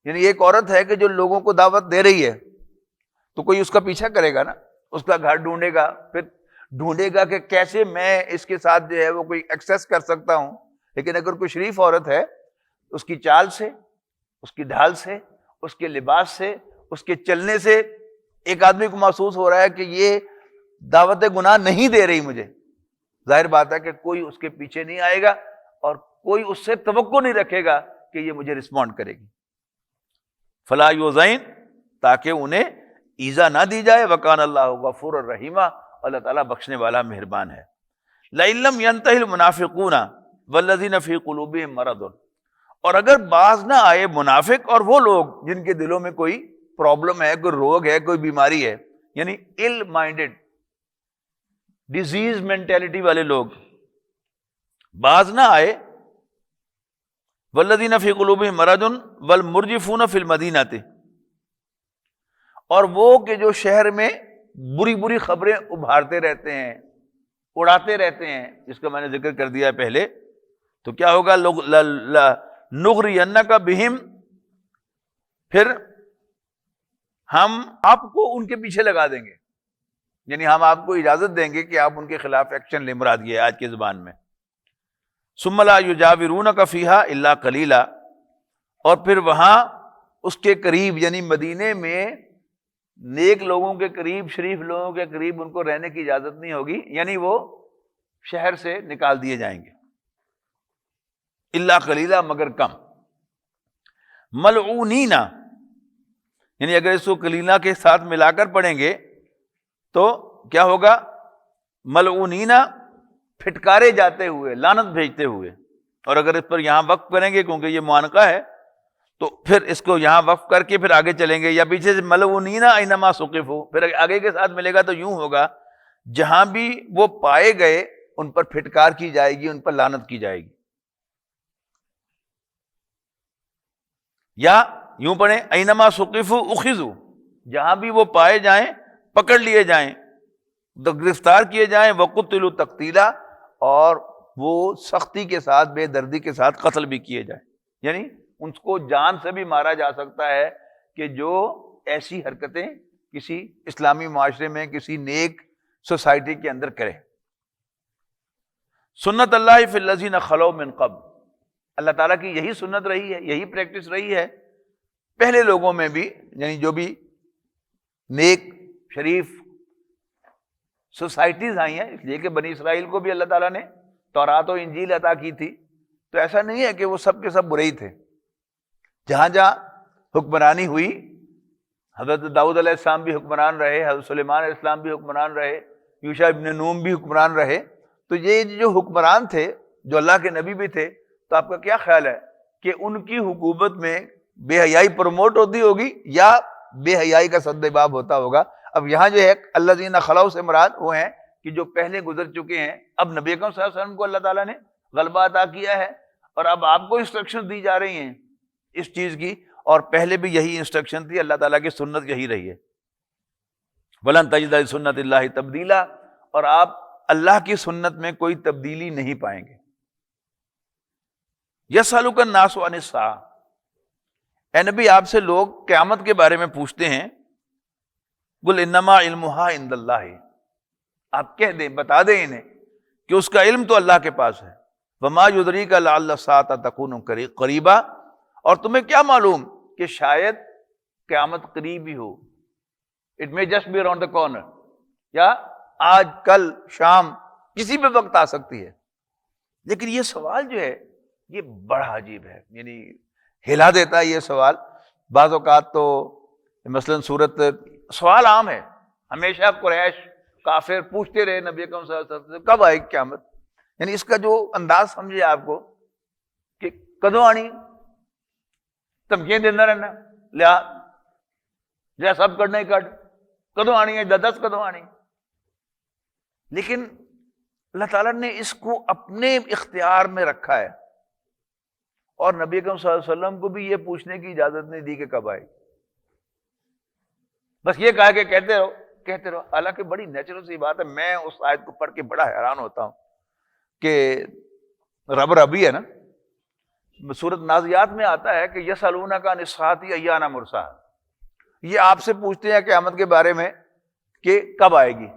یعنی ایک عورت ہے کہ جو لوگوں کو دعوت دے رہی ہے تو کوئی اس کا پیچھا کرے گا نا، اس کا گھر ڈھونڈے گا، پھر ڈھونڈے گا کہ کیسے میں اس کے ساتھ جو ہے وہ کوئی ایکسیس کر سکتا ہوں۔ لیکن اگر کوئی شریف عورت ہے، اس کی چال سے، اس کی ڈھال سے، اس کے لباس سے، اس کے چلنے سے ایک آدمی کو محسوس ہو رہا ہے کہ یہ دعوت گناہ نہیں دے رہی مجھے، ظاہر بات ہے کہ کوئی اس کے پیچھے نہیں آئے گا اور کوئی اس سے توقع نہیں رکھے گا کہ یہ مجھے رسپونڈ کرے گی۔ فلا یوزین، تاکہ انہیں ایذا نہ دی جائے۔ وکان اللہ غفور الرحیم، اللہ تعالیٰ بخشنے والا مہربان ہے۔ لئن لم ينتهِ المنافقون والذین فی قلوبہم مرض، اور اگر باز نہ آئے منافق اور وہ لوگ جن کے دلوں میں کوئی پرابلم ہے، کوئی روگ ہے، کوئی بیماری ہے، یعنی ill minded ڈیزیز مینٹیلٹی والے لوگ باز نہ آئے۔ والذین فی قلوبہم مرض والمرجفون فی المدینۃ، اور وہ کہ جو شہر میں بری بری خبریں ابھارتے رہتے ہیں، اڑاتے رہتے ہیں، جس کا میں نے ذکر کر دیا پہلے، تو کیا ہوگا؟ نغرینک بہم، پھر ہم آپ کو ان کے پیچھے لگا دیں گے، یعنی ہم آپ کو اجازت دیں گے کہ آپ ان کے خلاف ایکشن لیں، مراد یہ ہے آج کی زبان میں۔ ثم لا یجاورونک فیہا الا قلیلا، اور پھر وہاں اس کے قریب یعنی مدینے میں نیک لوگوں کے قریب، شریف لوگوں کے قریب ان کو رہنے کی اجازت نہیں ہوگی، یعنی وہ شہر سے نکال دیے جائیں گے۔ الا قلیلا، مگر کم۔ ملعونین، یعنی اگر اس کو قلیلا کے ساتھ ملا کر پڑھیں گے تو کیا ہوگا؟ ملعونین، پھٹکارے جاتے ہوئے، لعنت بھیجتے ہوئے۔ اور اگر اس پر یہاں وقف کریں گے کیونکہ یہ معانقہ ہے تو پھر اس کو یہاں وقف کر کے پھر آگے چلیں گے، یا پیچھے سے ملعونین اینما ثقفوا، پھر آگے کے ساتھ ملے گا تو یوں ہوگا جہاں بھی وہ پائے گئے ان پر پھٹکار کی جائے گی، ان پر لعنت کی جائے گی۔ یا یوں پڑھیں اینما ثقفوا اخذوا، جہاں بھی وہ پائے جائیں، پکڑ لیے جائیں، گرفتار کیے جائیں، وقتلوا تقتیلا، اور وہ سختی کے ساتھ، بے دردی کے ساتھ قتل بھی کیے جائیں۔ یعنی ان کو جان سے بھی مارا جا سکتا ہے کہ جو ایسی حرکتیں کسی اسلامی معاشرے میں، کسی نیک سوسائٹی کے اندر کرے۔ سنت اللہ فی الذین خلو من قبل، اللہ تعالیٰ کی یہی سنت رہی ہے، یہی پریکٹس رہی ہے پہلے لوگوں میں بھی، یعنی جو بھی نیک شریف سوسائٹیز آئی ہیں، اس لیے کہ بنی اسرائیل کو بھی اللہ تعالیٰ نے تورات و انجیل عطا کی تھی، تو ایسا نہیں ہے کہ وہ سب کے سب برے ہی تھے۔ جہاں جہاں حکمرانی ہوئی، حضرت داؤد علیہ السلام بھی حکمران رہے، حضرت سلیمان علیہ السلام بھی حکمران رہے، یوشع ابن نون بھی حکمران رہے، تو یہ جو حکمران تھے، جو اللہ کے نبی بھی تھے، تو آپ کا کیا خیال ہے کہ ان کی حکومت میں بے حیائی پروموٹ ہوتی ہوگی یا بے حیائی کا سدباب ہوتا ہوگا؟ اب یہاں جو ہے الذین خلو سے مراد وہ ہیں کہ جو پہلے گزر چکے ہیں۔ اب نبی اکرم صلی اللہ علیہ وسلم کو اللہ تعالیٰ نے غلبہ عطا کیا ہے اور اب آپ کو انسٹرکشن دی جا رہی ہیں اس چیز کی، اور پہلے بھی یہی انسٹرکشن تھی، اللہ تعالیٰ کی سنت یہی رہی ہے۔ وَلَن تَجِدَ لِسُنَّتِ اللَّهِ تَبْدِيلًا، اور آپ اللہ کی سنت میں کوئی تبدیلی نہیں پائیں گے۔ يَسْأَلُكَ النَّاسُ عَنِ السَّاعَةِ، اے نبی آپ سے لوگ قیامت کے بارے میں پوچھتے ہیں، قُلْ إِنَّمَا عِلْمُهَا عِندَ اللَّهِ، آپ کہہ دیں، بتا دیں انہیں کہ اس کا علم تو اللہ کے پاس ہے۔ وَمَا يُدْرِيكَ لَعَلَّ السَّاعَةَ تَكُونُ قَرِيبًا، اور تمہیں کیا معلوم کہ شاید قیامت قریب ہی ہو، it may just be around the corner، یا آج، کل، شام، کسی بھی وقت آ سکتی ہے۔ لیکن یہ سوال جو ہے یہ بڑا عجیب ہے، یعنی ہلا دیتا ہے یہ سوال۔ بعض اوقات تو مثلاً سورت، سوال عام ہے، ہمیشہ قریش کافر پوچھتے رہے نبی اکرم صلی اللہ علیہ وسلم کب آئے گی قیامت. یعنی اس کا جو انداز سمجھے آپ کو کہ کدوں آنی, دھمکیاں دینا رہنا, لیا جا سب کرنا ہی کٹ, کدوں آنی ہے, دس کدوں آنی. لیکن اللہ تعالیٰ نے اس کو اپنے اختیار میں رکھا ہے, اور نبی اکرم صلی اللہ علیہ وسلم کو بھی یہ پوچھنے کی اجازت نہیں دی کہ کب آئے. بس یہ کہا کہ کہتے رہو. حالانکہ بڑی نیچرل سی بات ہے, میں اس آیت کو پڑھ کے بڑا حیران ہوتا ہوں کہ رب ربی ہے نا. سورۃ نازیات میں آتا ہے کہ یسألونک عن الساعۃ ایان مرساہا, یہ آپ سے پوچھتے ہیں قیامت کے بارے میں کہ کب آئے گی,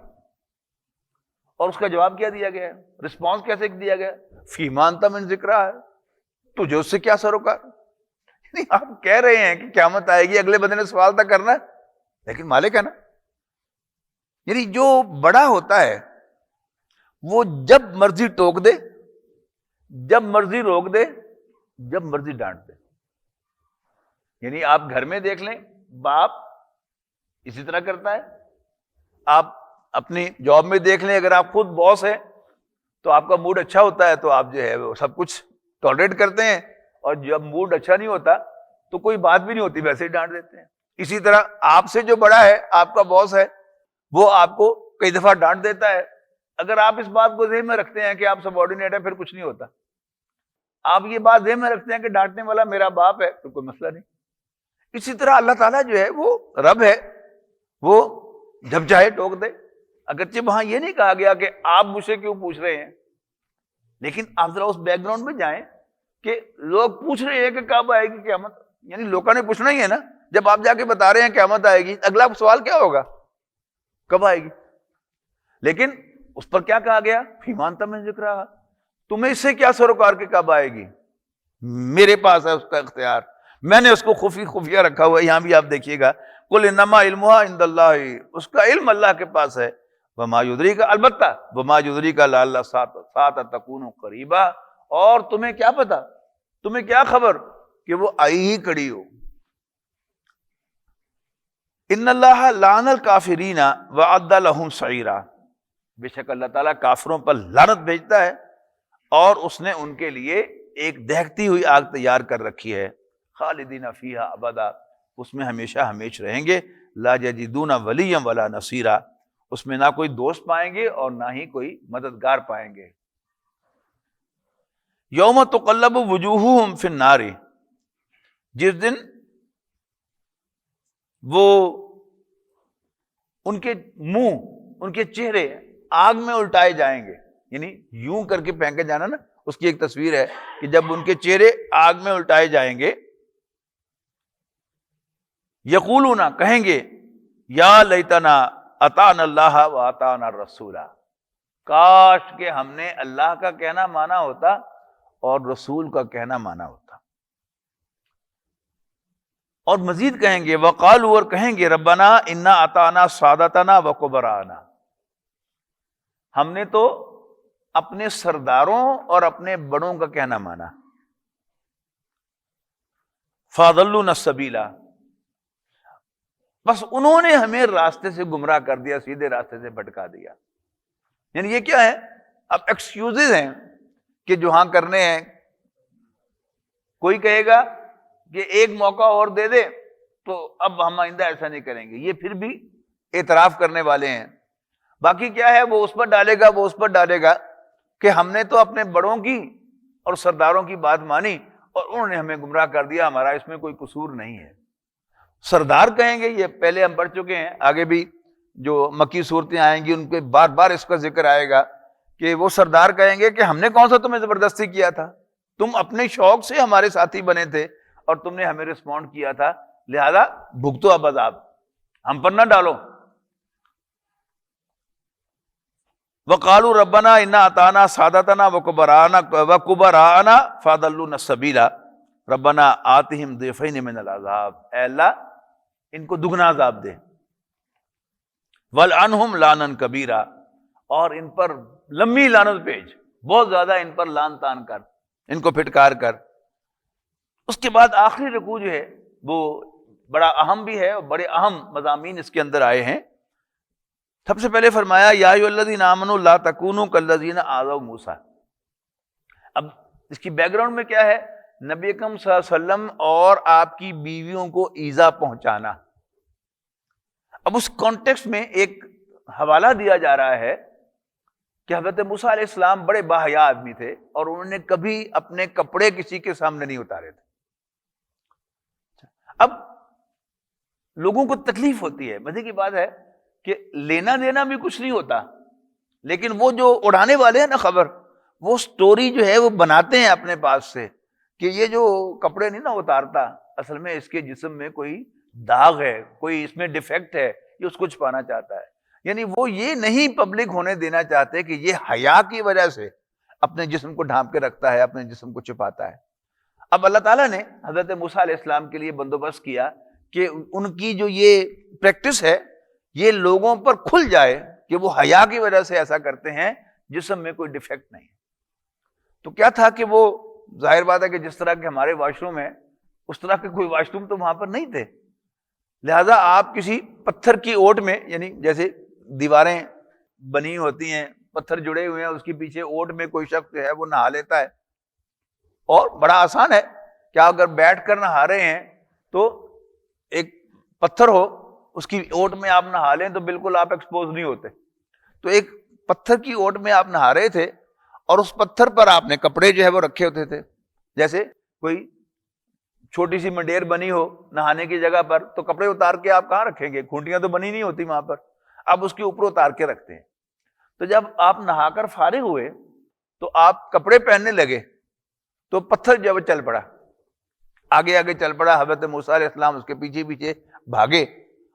اور اس کا جواب کیا دیا گیا ہے, رسپانس کیسے دیا گیا, فیما انت من ذکرہا ہے, تجھے اس سے کیا سروکار. یعنی آپ کہہ رہے ہیں کہ قیامت آئے گی, اگلے بندے نے سوال تک کرنا ہے, لیکن مالک ہے نا. یعنی جو بڑا ہوتا ہے وہ جب مرضی ٹوک دے, جب مرضی روک دے, جب مرضی ڈانٹ دے. یعنی آپ گھر میں دیکھ لیں, باپ اسی طرح کرتا ہے. آپ اپنی جاب میں دیکھ لیں, اگر آپ خود باس ہیں تو آپ کا موڈ اچھا ہوتا ہے تو آپ جو ہے وہ سب کچھ ٹالریٹ کرتے ہیں, اور جب موڈ اچھا نہیں ہوتا تو کوئی بات بھی نہیں ہوتی, ویسے ہی ڈانٹ دیتے ہیں. اسی طرح آپ سے جو بڑا ہے, آپ کا باس ہے, وہ آپ کو کئی دفعہ ڈانٹ دیتا ہے. اگر آپ اس بات کو ذہن میں رکھتے ہیں کہ آپ سب آرڈینیٹ ہیں, پھر کچھ نہیں ہوتا. آپ یہ بات ذہن میں رکھتے ہیں کہ ڈانٹنے والا میرا باپ ہے, تو کوئی مسئلہ نہیں. اسی طرح اللہ تعالیٰ جو ہے وہ رب ہے, وہ جب چاہے ٹوک دے. اگرچہ وہاں یہ نہیں کہا گیا کہ آپ مجھ سے کیوں پوچھ رہے ہیں, لیکن آپ ذرا اس بیک گراؤنڈ میں جائیں کہ لوگ پوچھ رہے ہیں کہ کب آئے گی قیامت. یعنی لوگوں نے پوچھنا ہی ہے نا. جب آپ جا کے بتا رہے ہیں قیامت آئے گی, اگلا سوال کیا ہوگا, کب آئے گی. لیکن اس پر کیا کہا گیا, فیما انت من ذکرہا, تمہیں اس سے کیا سروکار کہ کب آئے گی, میرے پاس ہے اس کا اختیار, میں نے اس کو خفیہ رکھا ہوا ہے. یہاں بھی آپ دیکھیے گا, قل انما علمھا عند اللہ, اس کا علم اللہ کے پاس ہے. وما یدریک, البتہ وما یدریک لعل الساعۃ تکون قریبا, اور تمہیں کیا پتا, تمہیں کیا خبر کہ وہ آئی ہی کڑی ہو. ان اللہ لعن الکافرین وعد لهم سعیرا, بے شک اللہ تعالیٰ کافروں پر لعنت بھیجتا ہے, اور اس نے ان کے لیے ایک دہکتی ہوئی آگ تیار کر رکھی ہے. خالدین فیہا ابدا, اس میں ہمیشہ ہمیش رہیں گے. لا یجدون ولیا ولا نصیرا, اس میں نہ کوئی دوست پائیں گے اور نہ ہی کوئی مددگار پائیں گے. یوم تقلب وجوہہم فی النار, جس دن وہ ان کے منہ, ان کے چہرے آگ میں الٹائے جائیں گے. یعنی یوں کر کے پھینکے جانا نا, اس کی ایک تصویر ہے کہ جب ان کے چہرے آگ میں الٹائے جائیں گے, یقولون, کہیں گے, یا لیتنا اطعنا اللہ و اطعنا الرسول, کاش کہ ہم نے اللہ کا کہنا مانا ہوتا اور رسول کا کہنا مانا ہوتا. اور مزید کہیں گے, وقالوا, اور کہیں گے, ربنا انا اطعنا سادتنا و کبراءنا, ہم نے تو اپنے سرداروں اور اپنے بڑوں کا کہنا مانا. فاضلونا السبیلا, بس انہوں نے ہمیں راستے سے گمراہ کر دیا, سیدھے راستے سے بھٹکا دیا. یعنی یہ کیا ہے, اب ایکسکیوزز ہیں کہ جو ہاں کرنے ہیں. کوئی کہے گا کہ ایک موقع اور دے دے تو اب ہم آئندہ ایسا نہیں کریں گے, یہ پھر بھی اعتراف کرنے والے ہیں. باقی کیا ہے, وہ اس پر ڈالے گا, وہ اس پر ڈالے گا کہ ہم نے تو اپنے بڑوں کی اور سرداروں کی بات مانی اور انہوں نے ہمیں گمراہ کر دیا, ہمارا اس میں کوئی قصور نہیں ہے. سردار کہیں گے, یہ پہلے ہم پڑھ چکے ہیں, آگے بھی جو مکی صورتیں آئیں گی ان کے بار بار اس کا ذکر آئے گا کہ وہ سردار کہیں گے کہ ہم نے کون سا تمہیں زبردستی کیا تھا, تم اپنے شوق سے ہمارے ساتھی بنے تھے اور تم نے ہمیں رسپونڈ کیا تھا, لہذا بھگتو اب عذاب, ہم پر نہ ڈالو. وقالوا ربنا انا اطعنا سادتنا وكبراءنا فاضلونا السبیل ربنا آتهم ضعفین من العذاب, اے اللہ ان کو دگنا عذاب دے. والعنہم لانا کبیرا, اور ان پر لمبی لعنت بھیج, بہت زیادہ ان پر لعن تان کر, ان کو پھٹکار کر. اس کے بعد آخری رکوع جو ہے وہ بڑا اہم بھی ہے, اور بڑے اہم مضامین اس کے اندر آئے ہیں. سب سے پہلے فرمایا یا ایھا الذین آمنوا لا تکونوا کالذین آذوا موسیٰ. اب اس کی بیک گراؤنڈ میں کیا ہے؟ نبی اکرم صلی اللہ علیہ وسلم اور آپ کی بیویوں کو ایذا پہنچانا. اب اس کانٹیکسٹ میں ایک حوالہ دیا جا رہا ہے کہ حضرت موسیٰ علیہ السلام بڑے باحیا آدمی تھے اور انہوں نے کبھی اپنے کپڑے کسی کے سامنے نہیں اتارے تھے. اب لوگوں کو تکلیف ہوتی ہے، مزے کی بات ہے کہ لینا دینا بھی کچھ نہیں ہوتا، لیکن وہ جو اڑانے والے ہیں نا خبر، وہ سٹوری جو ہے وہ بناتے ہیں اپنے پاس سے کہ یہ جو کپڑے نہیں نا اتارتا، اصل میں اس کے جسم میں کوئی داغ ہے، کوئی اس میں ڈیفیکٹ ہے، یہ اس کو چھپانا چاہتا ہے. یعنی وہ یہ نہیں پبلک ہونے دینا چاہتے کہ یہ حیا کی وجہ سے اپنے جسم کو ڈھانپ کے رکھتا ہے، اپنے جسم کو چھپاتا ہے. اب اللہ تعالیٰ نے حضرت موسیٰ علیہ السلام کے لیے بندوبست کیا کہ ان کی جو یہ پریکٹس ہے یہ لوگوں پر کھل جائے کہ وہ حیا کی وجہ سے ایسا کرتے ہیں، جسم میں کوئی ڈیفیکٹ نہیں. تو کیا تھا کہ وہ ظاہر بات ہے کہ جس طرح کے ہمارے واش روم ہیں اس طرح کے کوئی واش روم تو وہاں پر نہیں تھے، لہذا آپ کسی پتھر کی اوٹ میں، یعنی جیسے دیواریں بنی ہوتی ہیں، پتھر جڑے ہوئے ہیں، اس کے پیچھے اوٹ میں کوئی شخص جو ہے وہ نہا لیتا ہے. اور بڑا آسان ہے کہ آپ اگر بیٹھ کر نہا رہے ہیں تو ایک پتھر ہو اس کی اوٹ میں آپ نہا لیں تو بالکل آپ ایکسپوز نہیں ہوتے. تو ایک پتھر کی اوٹ میں آپ نہا رہے تھے اور اس پتھر پر آپ نے کپڑے جو ہے وہ رکھے ہوتے تھے. جیسے کوئی چھوٹی سی منڈیر بنی ہو نہانے کی جگہ پر تو کپڑے اتار کے آپ کہاں رکھیں گے؟ کھونٹیاں تو بنی نہیں ہوتی وہاں پر، آپ اس کے اوپر اتار کے رکھتے ہیں. تو جب آپ نہا کر فارغ ہوئے تو آپ کپڑے پہننے لگے تو پتھر جو چل پڑا، آگے آگے چل پڑا. حضرت موسیٰ علیہ السلام اس کے پیچھے پیچھے بھاگے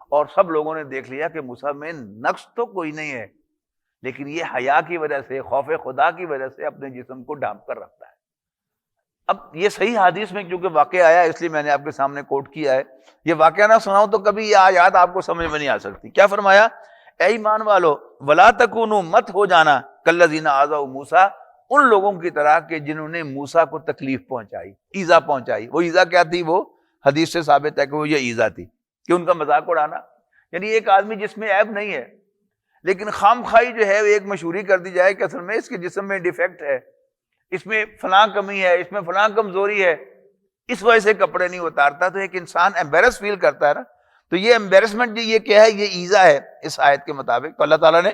اور سب لوگوں نے دیکھ لیا کہ موسیٰ میں نقص تو کوئی نہیں ہے، لیکن یہ حیا کی وجہ سے، خوف خدا کی وجہ سے اپنے جسم کو ڈھانپ کر رکھتا ہے. اب یہ صحیح حدیث میں کیونکہ واقعہ آیا اس لیے میں نے آپ کے سامنے کوٹ کیا ہے. یہ واقعہ نہ سناؤں تو کبھی یہ آیات آپ کو سمجھ میں نہیں آ سکتی. کیا فرمایا؟ اے ایمان والو ولا تکونوا، مت ہو جانا کالذین آذوا موسیٰ، ان لوگوں کی طرح کہ جنہوں نے موسیٰ کو تکلیف پہنچائی، ایذا پہنچائی. وہ ایذا کیا تھی؟ وہ حدیث سے ثابت ہے کہ وہ یہ ایذا تھی کہ ان کا مذاق اڑانا. یعنی ایک آدمی جس میں عیب نہیں ہے لیکن خام خواہی جو ہے ایک مشہوری کر دی جائے کہ اصل میں اس کے جسم میں ڈیفیکٹ ہے، اس میں فلاں کمی ہے، اس میں فلاں کمزوری ہے، اس وجہ سے کپڑے نہیں اتارتا. تو ایک انسان ایمبیرس فیل کرتا ہے نا، تو یہ ایمبیرسمنٹ یہ کیا ہے؟ یہ ایذا ہے اس آیت کے مطابق. تو اللہ تعالیٰ نے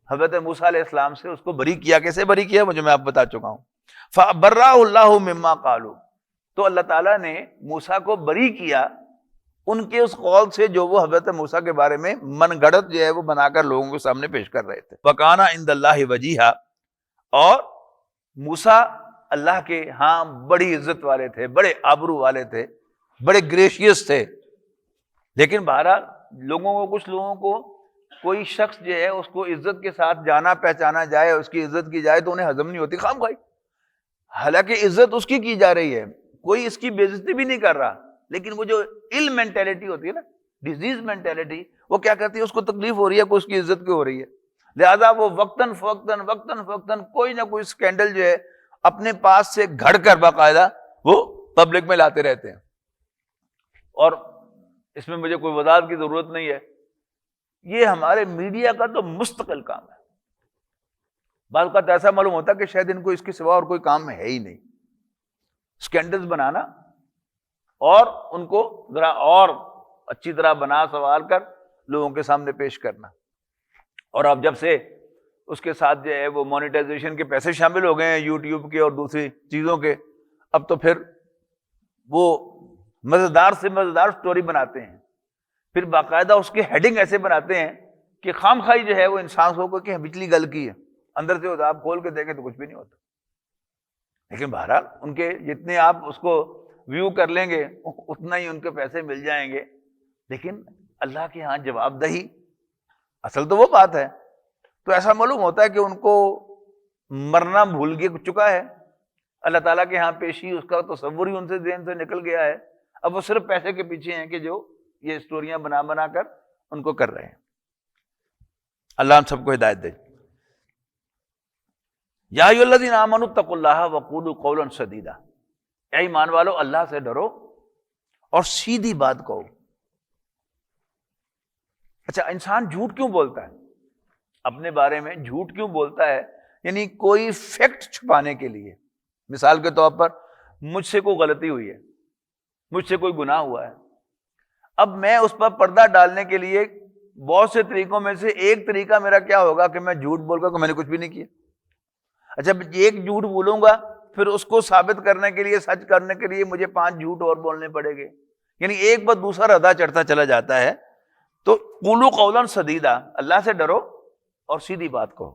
حضرت موسیٰ علیہ السلام سے اس کو بری کیا. کیسے بری کیا مجھے میں آپ بتا چکا ہوں. فَبَرَّأَهُ اللَّهُ مِمَّا قَالُوا، تو اللہ تعالیٰ نے موسیٰ کو بری کیا ان کے اس قول سے جو وہ حضرت موسیٰ کے بارے میں من گھڑت جو ہے وہ بنا کر لوگوں کے سامنے پیش کر رہے تھے. وَكَانَ عِندَ اللَّهِ وَجِيهًا، اور موسیٰ اللہ کے ہاں بڑی عزت والے تھے، بڑے آبرو والے تھے، بڑے گریشیس تھے. لیکن بہرحال کچھ لوگوں کو کوئی شخص جو ہے اس کو عزت کے ساتھ جانا پہچانا جائے، اس کی عزت کی جائے تو انہیں ہضم نہیں ہوتی خام خواہی. حالانکہ عزت اس کی جا رہی ہے، کوئی اس کی بے عزتی بھی نہیں کر رہا، لیکن وہ جو ill مینٹیلٹی ہوتی ہے نا، ڈیزیز مینٹیلٹی، وہ کیا کرتی ہے؟ اس کو تکلیف ہو رہی ہے، کوئی اس کی عزت کیوں ہو رہی ہے، لہذا وہ وقتاً فوقتاً کوئی نہ کوئی سکینڈل جو ہے اپنے پاس سے گھڑ کر باقاعدہ وہ پبلک میں لاتے رہتے ہیں. اور اس میں مجھے کوئی وضاحت کی ضرورت نہیں ہے، یہ ہمارے میڈیا کا تو مستقل کام ہے. بعض اوقات ایسا معلوم ہوتا ہے کہ شاید ان کو اس کے سوا اور کوئی کام ہے ہی نہیں. سکینڈلز بنانا اور ان کو ذرا اور اچھی طرح بنا سوال کر لوگوں کے سامنے پیش کرنا. اور اب جب سے اس کے ساتھ جو ہے وہ مونیٹائزیشن کے پیسے شامل ہو گئے ہیں یوٹیوب کے اور دوسری چیزوں کے، اب تو پھر وہ مزیدار سے مزیدار سٹوری بناتے ہیں، پھر باقاعدہ اس کے ہیڈنگ ایسے بناتے ہیں کہ خام خواہی جو ہے وہ انسان کو کہ پچھلی گل کی ہے، اندر سے آپ کھول کے دیکھیں تو کچھ بھی نہیں ہوتا. لیکن بہرحال ان کے جتنے آپ اس کو ویو کر لیں گے اتنا ہی ان کے پیسے مل جائیں گے. لیکن اللہ کے ہاں جواب دہی اصل تو وہ بات ہے. تو ایسا معلوم ہوتا ہے کہ ان کو مرنا بھول چکا ہے، اللہ تعالیٰ کے ہاں پیشی اس کا تصور ہی ان سے ذہن سے نکل گیا ہے. اب وہ صرف پیسے کے پیچھے ہیں کہ جو یہ اسٹوریاں بنا بنا کر ان کو کر رہے ہیں. اللہ ہم سب کو ہدایت دے. یا ایھا الذین آمنوا اتقوا اللہ وقولوا قولا سدیدا، اے ایمان والو اللہ سے ڈرو اور سیدھی بات کہو. اچھا، انسان جھوٹ کیوں بولتا ہے؟ اپنے بارے میں جھوٹ کیوں بولتا ہے؟ یعنی کوئی فیکٹ چھپانے کے لیے. مثال کے طور پر مجھ سے کوئی غلطی ہوئی ہے، مجھ سے کوئی گناہ ہوا ہے، اب میں اس پر پردہ ڈالنے کے لیے بہت سے طریقوں میں سے ایک طریقہ میرا کیا ہوگا کہ میں جھوٹ بول کر کہ میں نے کچھ بھی نہیں کیا. اچھا ایک جھوٹ بولوں گا، پھر اس کو ثابت کرنے کے لیے، سچ کرنے کے لیے مجھے 5 جھوٹ اور بولنے پڑے گے، یعنی ایک پر دوسرا ردا چڑھتا چلا جاتا ہے. تو قولوا قولا سدیدا، اللہ سے ڈرو اور سیدھی بات کہو.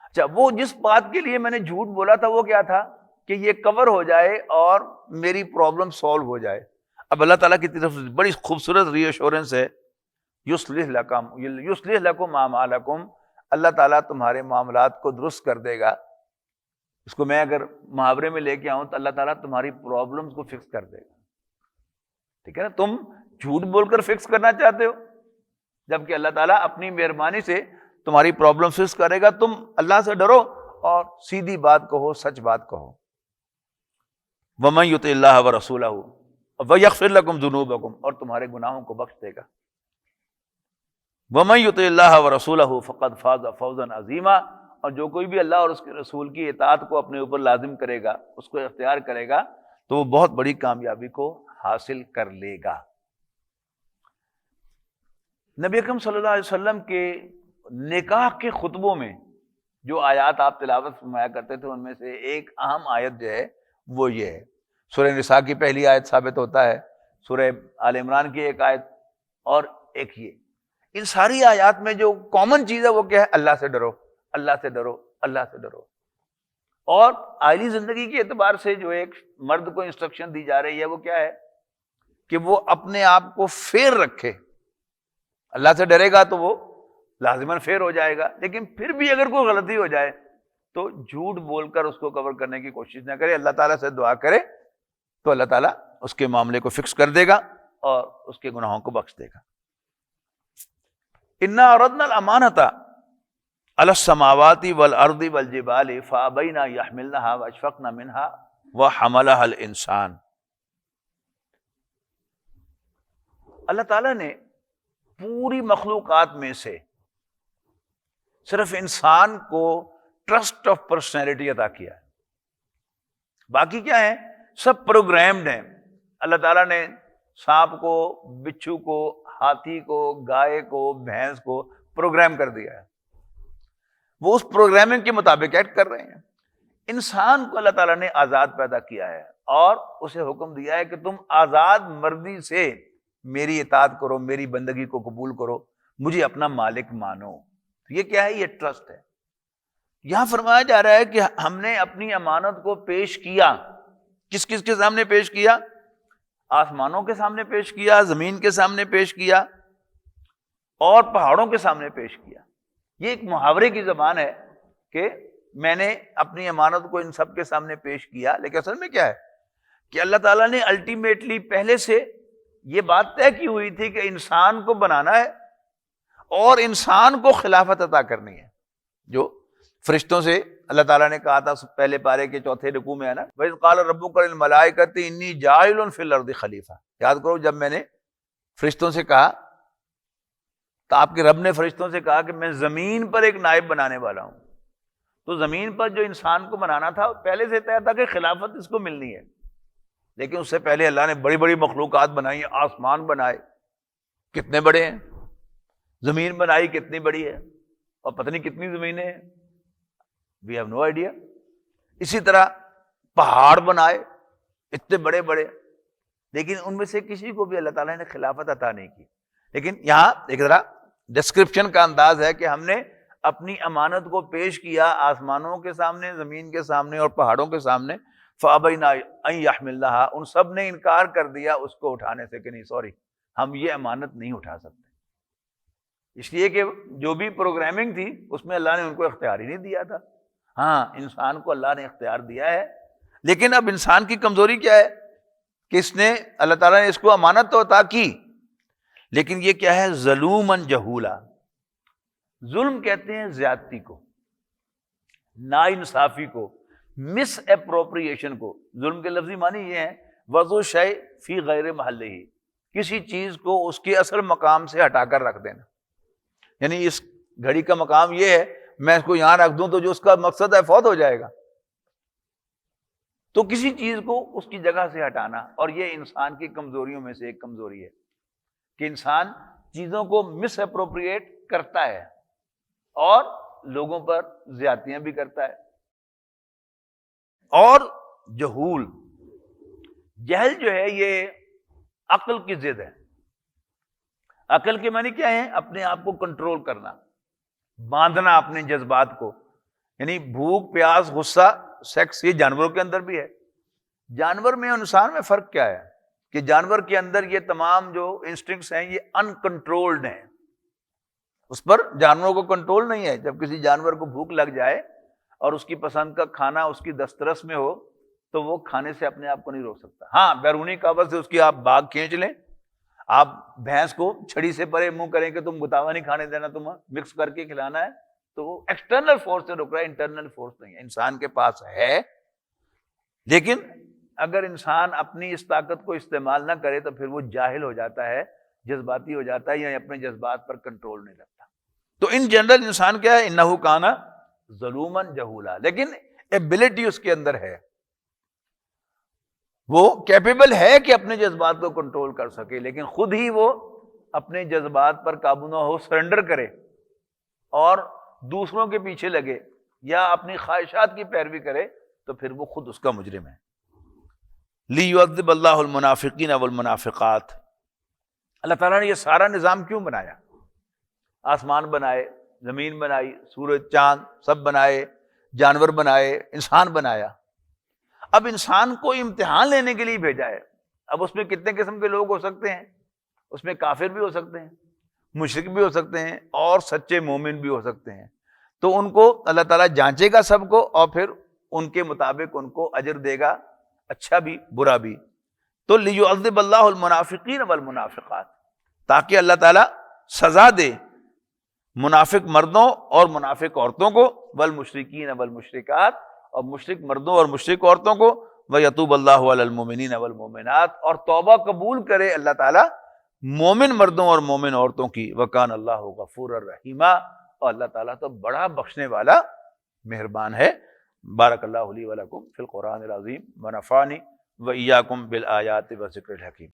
اچھا وہ جس بات کے لیے میں نے جھوٹ بولا تھا وہ کیا تھا کہ یہ کور ہو جائے اور میری پرابلم سالو ہو جائے. اب اللہ تعالیٰ کی طرف سے بڑی خوبصورت ری ایشورنس ہے، یصلح لکم اعمالکم، اللہ تعالیٰ تمہارے معاملات کو درست کر دے گا. اس کو میں اگر محاورے میں لے کے آؤں تو اللہ تعالیٰ تمہاری پرابلمس کو فکس کر دے گا. ٹھیک ہے نا؟ تم جھوٹ بول کر فکس کرنا چاہتے ہو، جبکہ اللہ تعالیٰ اپنی مہربانی سے تمہاری پرابلم فکس کرے گا. تم اللہ سے ڈرو اور سیدھی بات کہو، سچ بات کہو. وَمَن يُطِعِ اللَّهَ وَرَسُولَهُ وَيَغْفِرْ لَكُمْ ذُنُوبَكُمْ، اور تمہارے گناہوں کو بخش دے گا. وَمَن يُطِعِ اللَّهَ وَرَسُولَهُ فَقَدْ فَازَ فَوْزًا عَظِيمًا، اور جو کوئی بھی اللہ اور اس کے رسول کی اطاعت کو اپنے اوپر لازم کرے گا، اس کو اختیار کرے گا، تو وہ بہت بڑی کامیابی کو حاصل کر لے گا. نبی اکرم صلی اللہ علیہ وسلم کے نکاح کے خطبوں میں جو آیات آپ تلاوت فرمایا کرتے تھے، ان میں سے ایک اہم آیت جو ہے وہ یہ ہے. سورہ نساء کی پہلی آیت ثابت ہوتا ہے، سورہ آل عمران کی ایک آیت، اور ایک یہ. ان ساری آیات میں جو کامن چیز ہے وہ کیا ہے؟ اللہ سے ڈرو، اللہ سے ڈرو، اللہ سے ڈرو. اور عائلی زندگی کے اعتبار سے جو ایک مرد کو انسٹرکشن دی جا رہی ہے وہ کیا ہے کہ وہ اپنے آپ کو فیر رکھے. اللہ سے ڈرے گا تو وہ لازماً فیر ہو جائے گا، لیکن پھر بھی اگر کوئی غلطی ہو جائے تو جھوٹ بول کر اس کو کور کرنے کی کوشش نہ کرے، اللہ تعالیٰ سے دعا کرے تو اللہ تعالیٰ اس کے معاملے کو فکس کر دے گا اور اس کے گناہوں کو بخش دے گا. انا عرضنا الامانۃ علی السماوات والارض والجبال فابین ان یحملنها واشفقن منها وحملها الانسان. اللہ تعالیٰ نے پوری مخلوقات میں سے صرف انسان کو ٹرسٹ آف پرسنالٹی عطا کیا ہے، باقی کیا ہے؟ سب پروگرامڈ ہیں. اللہ تعالیٰ نے سانپ کو، بچھو کو، ہاتھی کو، گائے کو، بھینس کو پروگرام کر دیا ہے، وہ اس پروگرامنگ کے مطابق ایکٹ کر رہے ہیں. انسان کو اللہ تعالیٰ نے آزاد پیدا کیا ہے اور اسے حکم دیا ہے کہ تم آزاد مرضی سے میری اطاعت کرو، میری بندگی کو قبول کرو، مجھے اپنا مالک مانو. یہ کیا ہے؟ یہ ٹرسٹ ہے. یہاں فرمایا جا رہا ہے کہ ہم نے اپنی امانت کو پیش کیا. کس کس کے سامنے پیش کیا؟ آسمانوں کے سامنے پیش کیا، زمین کے سامنے پیش کیا، اور پہاڑوں کے سامنے پیش کیا. یہ ایک محاورے کی زبان ہے کہ میں نے اپنی امانت کو ان سب کے سامنے پیش کیا. لیکن اصل میں کیا ہے کہ اللہ تعالیٰ نے الٹیمیٹلی پہلے سے یہ بات طے کی ہوئی تھی کہ انسان کو بنانا ہے اور انسان کو خلافت عطا کرنی ہے. جو فرشتوں سے اللہ تعالیٰ نے کہا تھا پہلے پارے کے چوتھے رکوع میں ہے نا، وَإِذْ قَالَ رَبُّكَ لِلْمَلَائِكَةِ إِنِّي جَاعِلٌ فِي الْأَرْضِ خلیفہ. یاد کرو جب میں نے فرشتوں سے کہا تو آپ کے رب نے فرشتوں سے کہا کہ میں زمین پر ایک نائب بنانے والا ہوں. تو زمین پر جو انسان کو بنانا تھا پہلے سے طے تھا کہ خلافت اس کو ملنی ہے. لیکن اس سے پہلے اللہ نے بڑی بڑی مخلوقات بنائی ہیں. آسمان بنائے کتنے بڑے ہیں، زمین بنائی کتنی بڑی ہے، اور پتہ نہیں کتنی زمینیں ہیں، وی ہیو نو آئیڈیا. اسی طرح پہاڑ بنائے اتنے بڑے بڑے، لیکن ان میں سے کسی کو بھی اللہ تعالیٰ نے خلافت عطا نہیں کی. لیکن یہاں ایک ذرا ڈسکرپشن کا انداز ہے کہ ہم نے اپنی امانت کو پیش کیا آسمانوں کے سامنے، زمین کے سامنے اور پہاڑوں کے سامنے. فَأَبَيْنَا أَن يَحْمِلْنَهَا، ان سب نے انکار کر دیا اس کو اٹھانے سے کہ نہیں سوری ہم یہ امانت نہیں اٹھا سکتے. اس لیے کہ جو بھی پروگرامنگ تھی اس میں اللہ نے ان کو اختیار ہی نہیں دیا تھا. ہاں انسان کو اللہ نے اختیار دیا ہے، لیکن اب انسان کی کمزوری کیا ہے کہ اس نے، اللہ تعالیٰ نے اس کو امانت تو عطا کی، لیکن یہ کیا ہے؟ ظلوماً جہولا. ظلم کہتے ہیں زیادتی کو، نا انصافی کو، مس اپروپریشن کو. ظلم کے لفظی معنی یہ ہے وضع شیء فی غیر محلہ، کسی چیز کو اس کے اصل مقام سے ہٹا کر رکھ دینا. یعنی اس گھڑی کا مقام یہ ہے میں اس کو یہاں رکھ دوں تو جو اس کا مقصد ہے فوت ہو جائے گا. تو کسی چیز کو اس کی جگہ سے ہٹانا، اور یہ انسان کی کمزوریوں میں سے ایک کمزوری ہے کہ انسان چیزوں کو مس اپروپریٹ کرتا ہے اور لوگوں پر زیادتیاں بھی کرتا ہے. اور جہول، جہل جو ہے یہ عقل کی ضد ہے. عقل کے معنی کیا ہے؟ اپنے آپ کو کنٹرول کرنا، باندھنا اپنے جذبات کو. یعنی بھوک، پیاس، غصہ، سیکس، یہ جانوروں کے اندر بھی ہے. جانور میں اور انسان میں فرق کیا ہے کہ جانور کے اندر یہ تمام جو انسٹنکٹس ہیں یہ انکنٹرولڈ ہیں، اس پر جانوروں کو کنٹرول نہیں ہے. جب کسی جانور کو بھوک لگ جائے اور اس کی پسند کا کھانا اس کی دسترس میں ہو تو وہ کھانے سے اپنے آپ کو نہیں روک سکتا. ہاں، بیرونی قوت سے اس کی آپ باگ کھینچ لیں. آپ بھینس کو چھڑی سے پرے منہ کریں کہ تم گتاوا نہیں کھانے دینا، تم مکس کر کے کھلانا ہے، تو وہ ایکسٹرنل فورس سے روک رہا ہے، انٹرنل فورس نہیں ہے. انسان کے پاس ہے، لیکن اگر انسان اپنی اس طاقت کو استعمال نہ کرے تو پھر وہ جاہل ہو جاتا ہے، جذباتی ہو جاتا ہے، یا اپنے جذبات پر کنٹرول نہیں رکھتا. تو ان جنرل انسان کیا ہے؟ انہو کان ظلوما جہولا. لیکن ایبلٹی اس کے اندر ہے، وہ کیپیبل ہے کہ اپنے جذبات کو کنٹرول کر سکے، لیکن خود ہی وہ اپنے جذبات پر قابو نہ ہو، سرنڈر کرے اور دوسروں کے پیچھے لگے یا اپنی خواہشات کی پیروی کرے تو پھر وہ خود اس کا مجرم ہے. لیعذب اللہ المنافقین والمنافقات. اللہ تعالیٰ نے یہ سارا نظام کیوں بنایا؟ آسمان بنائے، زمین بنائی، سورج چاند سب بنائے، جانور بنائے، انسان بنایا. اب انسان کو امتحان لینے کے لیے بھیجا ہے. اب اس میں کتنے قسم کے لوگ ہو سکتے ہیں؟ اس میں کافر بھی ہو سکتے ہیں، مشرک بھی ہو سکتے ہیں، اور سچے مومن بھی ہو سکتے ہیں. تو ان کو اللہ تعالیٰ جانچے گا سب کو، اور پھر ان کے مطابق ان کو اجر دے گا، اچھا بھی برا بھی. تو لیعذب اللہ المنافقین والمنافقات، تاکہ اللہ تعالیٰ سزا دے منافق مردوں اور منافق عورتوں کو، والمشرکین والمشرکات، اور مشرک مردوں اور مشرک عورتوں کو، ویتوب اللہ علی المؤمنین والمؤمنات، اور توبہ قبول کرے اللہ تعالیٰ مومن مردوں اور مومن عورتوں کی. وکان اللہ غفورا رحیما، اور اللہ تعالیٰ تو بڑا بخشنے والا مہربان ہے. بارک اللہ لی ولکم فی القرآن العظیم ونفعنی وإیاکم بالآیات والذکر الحکیم.